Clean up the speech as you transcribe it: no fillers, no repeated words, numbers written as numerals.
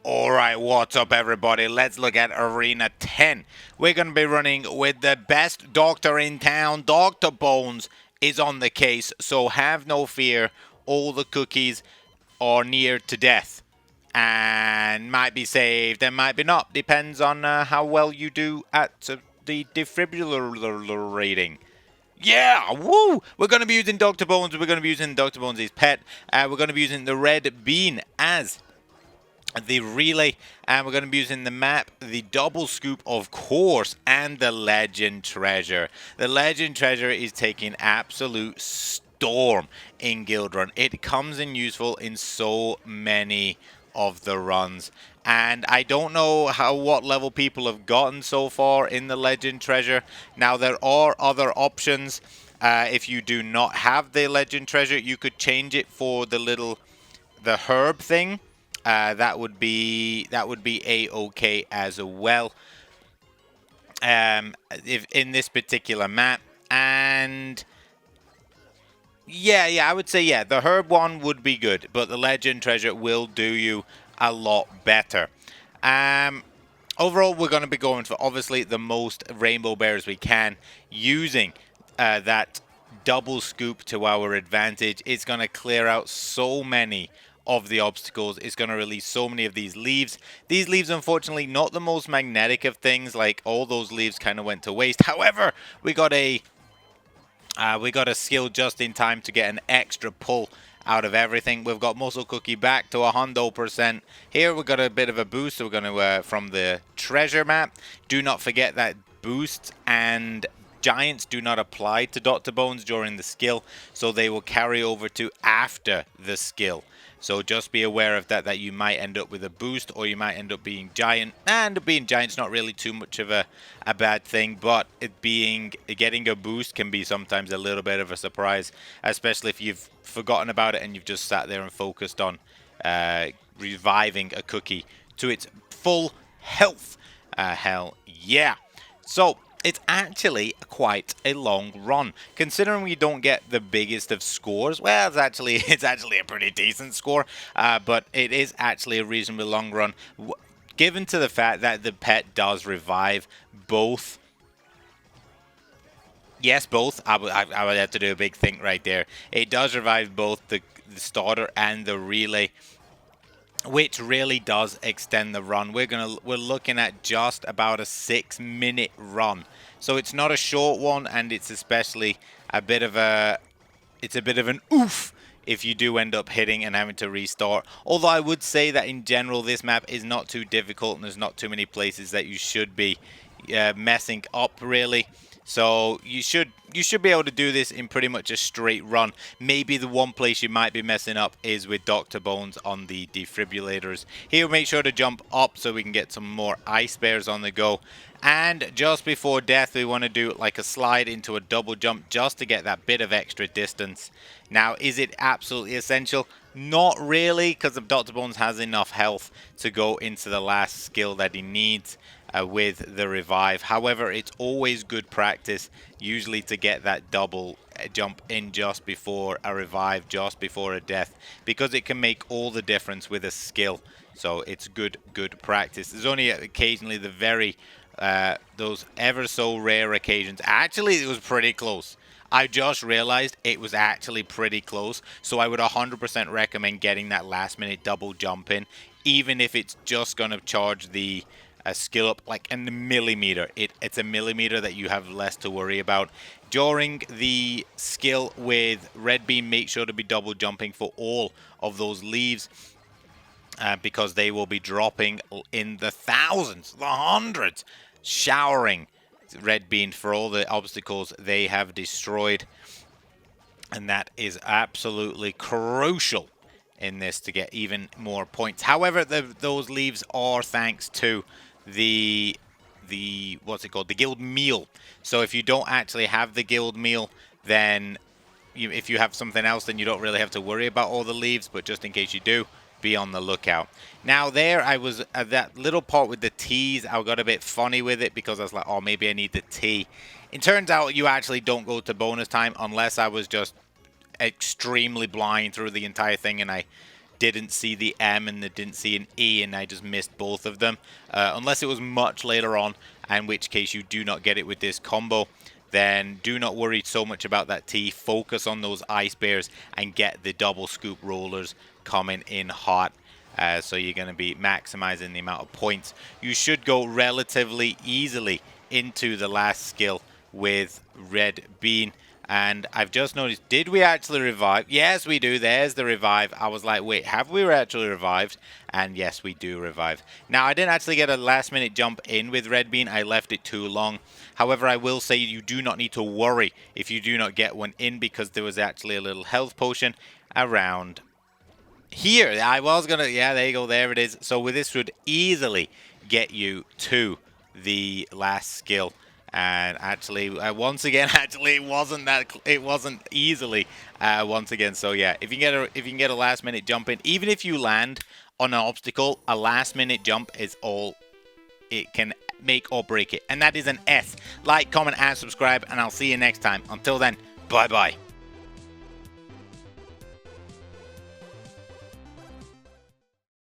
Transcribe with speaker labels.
Speaker 1: Alright, what's up everybody? Let's look at Arena 10. We're going to be running with the best doctor in town. Dr. Bones is on the case, so have no fear. All the cookies are near to death. And might be saved and might be not. Depends on how well you do at the defibrillator rating. Yeah, woo! We're going to be using Dr. Bones. We're going to be using Dr. Bones' pet. We're going to be using the red bean as the relay, and we're going to be using the map, the double scoop, of course, and the legend treasure. The legend treasure is taking absolute storm in guildrun. It comes in useful in so many of the runs, and I don't know what level people have gotten so far in the legend treasure. Now there are other options. If you do not have the legend treasure, you could change it for the herb thing. That would be a-okay as well. If in this particular map, and yeah, I would say the herb one would be good, but the legend treasure will do you a lot better. Overall, we're going to be going for obviously the most rainbow bears we can, using that double scoop to our advantage. It's going to clear out so many of the obstacles. It's going to release so many of these leaves. These leaves, unfortunately, not the most magnetic of things. Like, all those leaves kind of went to waste. However, we got a skill just in time to get an extra pull out of everything. We've got Muscle Cookie back to 100%. Here we've got a bit of a boost. So we're going to, from the treasure map, do not forget that boosts and giants do not apply to Dr. Bones during the skill, so they will carry over to after the skill. So just be aware of that you might end up with a boost, or you might end up being giant. And being giant's not really too much of a bad thing, but getting a boost can be sometimes a little bit of a surprise, especially if you've forgotten about it and you've just sat there and focused on reviving a cookie to its full health. Hell yeah. So it's actually quite a long run, considering we don't get the biggest of scores. Well, it's actually a pretty decent score, but it is actually a reasonably long run, given to the fact that the pet does revive both. Yes, both. I would have to do a big think right there. It does revive both the starter and the relay, which really does extend the run. We're looking at just about a 6-minute run, so it's not a short one, and it's especially a bit of an oof if you do end up hitting and having to restart. Although I would say that in general this map is not too difficult, and there's not too many places that you should be messing up really. So you should be able to do this in pretty much a straight run. Maybe the one place you might be messing up is with Dr. Bones on the defibrillators. Here, make sure to jump up so we can get some more ice bears on the go. And just before death, we want to do like a slide into a double jump just to get that bit of extra distance. Now, is it absolutely essential? Not really, because Dr. Bones has enough health to go into the last skill that he needs with the revive. However, it's always good practice, usually, to get that double jump in just before a revive, just before a death, because it can make all the difference with a skill. So it's good practice. There's only occasionally the those ever so rare occasions. Actually, it was pretty close. I just realized it was actually pretty close, so I would 100% recommend getting that last minute double jump in, even if it's just going to charge the skill up like in the millimeter. It's a millimeter that you have less to worry about. During the skill with Red Beam, make sure to be double jumping for all of those leaves, because they will be dropping in the thousands, the hundreds, showering Red Bean for all the obstacles they have destroyed. And that is absolutely crucial in this to get even more points. However, those leaves are thanks to the what's it called, the guild meal. So if you don't actually have the guild meal, then if you have something else, then you don't really have to worry about all the leaves. But just in case you do, be on the lookout. Now there, I was at that little part with the teas. I got a bit funny with it because I was like, oh, maybe I need the tea. It turns out you actually don't go to bonus time unless I was just extremely blind through the entire thing and I didn't see the M and they didn't see an E, and I just missed both of them. Unless it was much later on, in which case you do not get it with this combo. Then do not worry so much about that T. Focus on those ice bears and get the double scoop rollers coming in hot. So you're going to be maximizing the amount of points. You should go relatively easily into the last skill with red bean. And I've just noticed, did we actually revive? Yes, we do. There's the revive. I was like, wait, have we actually revived? And yes, we do revive. Now, I didn't actually get a last-minute jump in with red bean. I left it too long. However, I will say you do not need to worry if you do not get one in, because there was actually a little health potion around here. I was going to, yeah, there you go. There it is. So with this would easily get you to the last skill. And actually, once again, actually, it wasn't easily once again. So yeah, if you can get a last minute jump in, even if you land on an obstacle, a last minute jump is all it can make or break it, and that is an S. Like, comment, and subscribe, and I'll see you next time. Until then, bye bye.